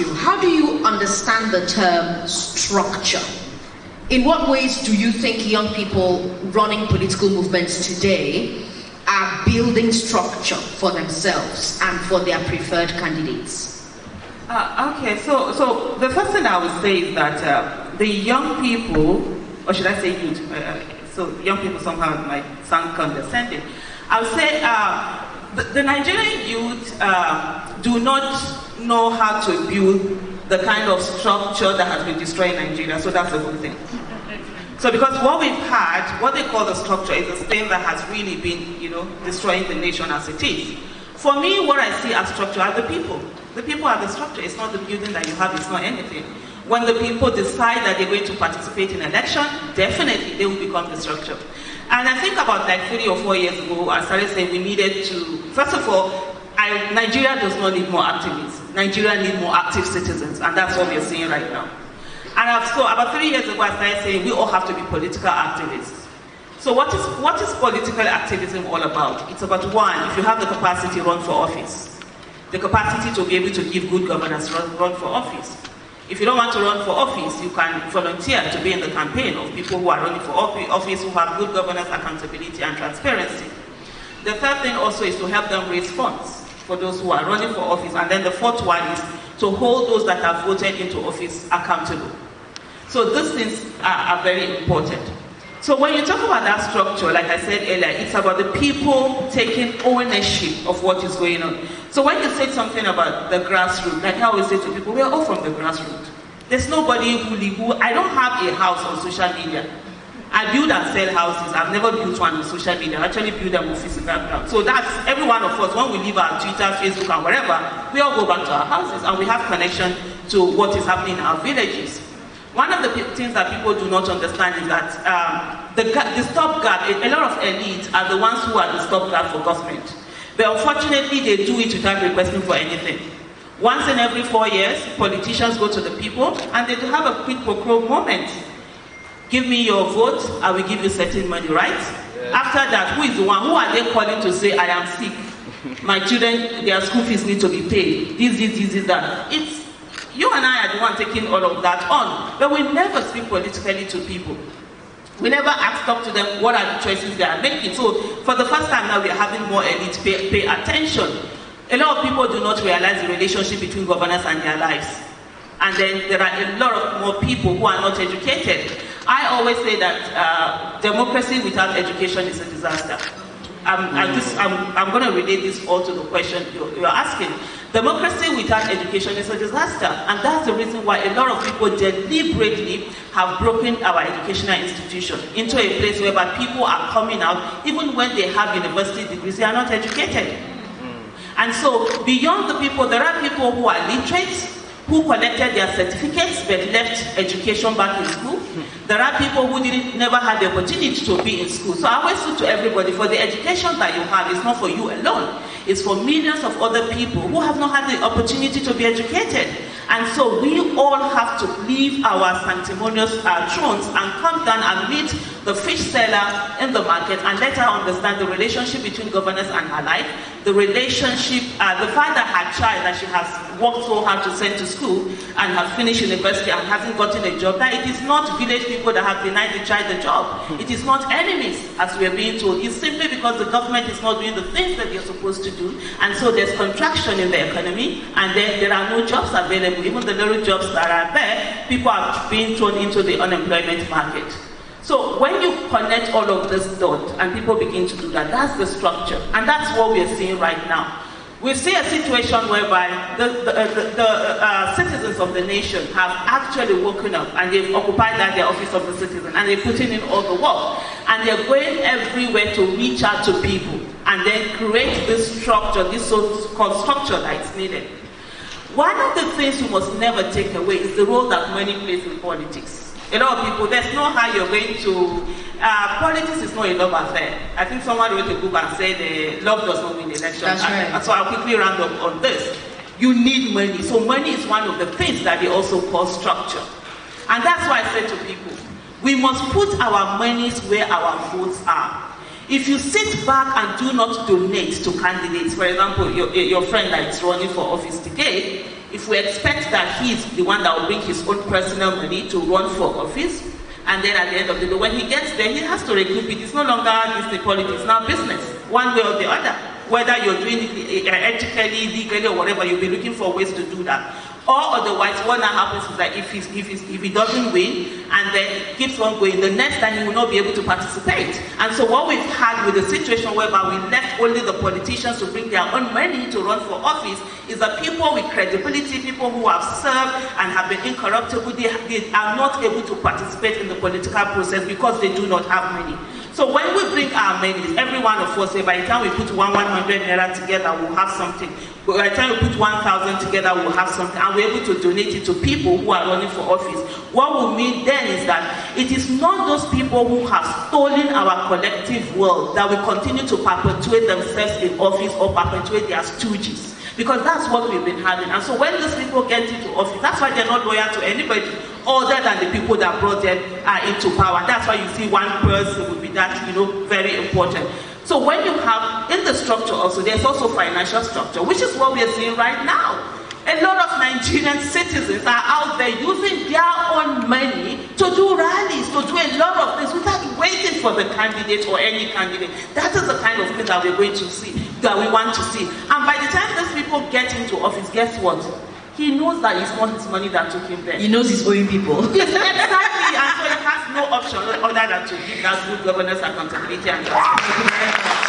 you, how do you understand the term structure? In what ways do you think young people running political movements today are building structure for themselves and for their preferred candidates? Okay, so the first thing I would say is that the young people, or should I say youth, so young people somehow might sound condescending. I would say the Nigerian youth do not know how to build the kind of structure that has been destroying Nigeria, so that's the whole thing. So because what we've had, what they call the structure, is a thing that has really been, destroying the nation as it is. For me, what I see as structure are the people. The people are the structure. It's not the building that you have, it's not anything. When the people decide that they're going to participate in election, definitely they will become the structure. And I think about like 3 or 4 years ago, I started saying we needed to, first of all, Nigeria does not need more activists. Nigeria needs more active citizens, and that's what we're seeing right now. And so about 3 years ago, I started saying we all have to be political activists. So what is political activism all about? It's about, one, if you have the capacity, run for office. The capacity to be able to give good governance, run for office. If you don't want to run for office, you can volunteer to be in the campaign of people who are running for office, who have good governance, accountability, and transparency. The third thing also is to help them raise funds for those who are running for office. And then the fourth one is to hold those that have voted into office accountable. So these things are very important. So when you talk about that structure, like I said earlier, it's about the people taking ownership of what is going on. So when you said something about the grassroots, like I always say to people, we are all from the grassroots. There's nobody who I don't have a house on social media. I build and sell houses. I've never built one on social media. I actually build them on physical ground. So that's every one of us, when we leave our Twitter, Facebook, and wherever, we all go back to our houses and we have connection to what is happening in our villages. One of the things that people do not understand is that the stopgap, a lot of elites are the ones who are the stopgap for government. But unfortunately, they do it without requesting for anything. Once in every 4 years, politicians go to the people and they have a quid pro quo moment. Give me your vote, I will give you certain money, right? Yes. After that, who is the one? Who are they calling to say, I am sick? My children, their school fees need to be paid. This, that. You and I are the one taking all of that on, but we never speak politically to people. We never talk to them what are the choices they are making. So for the first time now, we are having more elites pay attention. A lot of people do not realize the relationship between governance and their lives. And then there are a lot of more people who are not educated. I always say that democracy without education is a disaster. I'm going to relate this all to the question you're asking. Democracy without education is a disaster, and that's the reason why a lot of people deliberately have broken our educational institution into a place whereby people are coming out, even when they have university degrees, they are not educated. And so, beyond the people, there are people who are literate, who collected their certificates but left education back in school. There are people who never had the opportunity to be in school. So I always say to everybody, for the education that you have, it's not for you alone. It's for millions of other people who have not had the opportunity to be educated. And so we all have to leave our sanctimonious thrones and come down and meet the fish seller in the market and let her understand the relationship between governance and her life, the relationship, the fact that her child that she has worked so hard to send to school and has finished university and hasn't gotten a job. Now, it is not village people that have denied the child the job. It is not enemies, as we are being told. It's simply because the government is not doing the things that they're supposed to do, and so there's contraction in the economy, and then there are no jobs available. Even the little jobs that are there, people are being thrown into the unemployment market. So when you connect all of this dots and people begin to do that, that's the structure, and that's what we're seeing right now. We see a situation whereby the citizens of the nation have actually woken up and they've occupied that their office of the citizen and they're putting in all the work, and they're going everywhere to reach out to people and then create this structure, this so-called structure that is needed. One of the things you must never take away is the role that money plays in politics. A lot of people, there's no how you're going to, politics is not a love affair. I think someone wrote a book and said love does not win elections. That's right. So I'll quickly round up on this. You need money. So money is one of the things that they also call structure. And that's why I said to people, we must put our monies where our votes are. If you sit back and do not donate to candidates, for example, your friend that is running for office today, if we expect that he's the one that will bring his own personal money to run for office, and then at the end of the day, when he gets there, he has to recoup it. It's no longer Disney politics, it's now business, one way or the other. Whether you're doing it ethically, legally, or whatever, you'll be looking for ways to do that. Or otherwise, what now happens is that if he doesn't win and then it keeps on going, the next time he will not be able to participate. And so what we've had with the situation whereby we left only the politicians to bring their own money to run for office is that people with credibility, people who have served and have been incorruptible, they are not able to participate in the political process because they do not have money. So when we bring our money, every one of us say by the time we put 100 naira together, we'll have something. By the time we put 1,000 together, we'll have something, and we're able to donate it to people who are running for office. What will mean then is that it is not those people who have stolen our collective wealth that will continue to perpetuate themselves in office or perpetuate their stooges. Because that's what we've been having. And so when those people get into office, that's why they're not loyal to anybody other than the people that brought them into power. That's why you see one person would be that, very important. So when you have, in the structure also, there's also financial structure, which is what we are seeing right now. A lot of Nigerian citizens are out there using their own money to do rallies, to do a lot of things without waiting for the candidate or any candidate. That is the kind of thing that we're going to see, that we want to see. And by the time these people get into office, guess what? He knows that it's not his money that took him there. He knows he's owing people. Yes, exactly. And so he has no option other than to give that good governance, accountability, and transparency.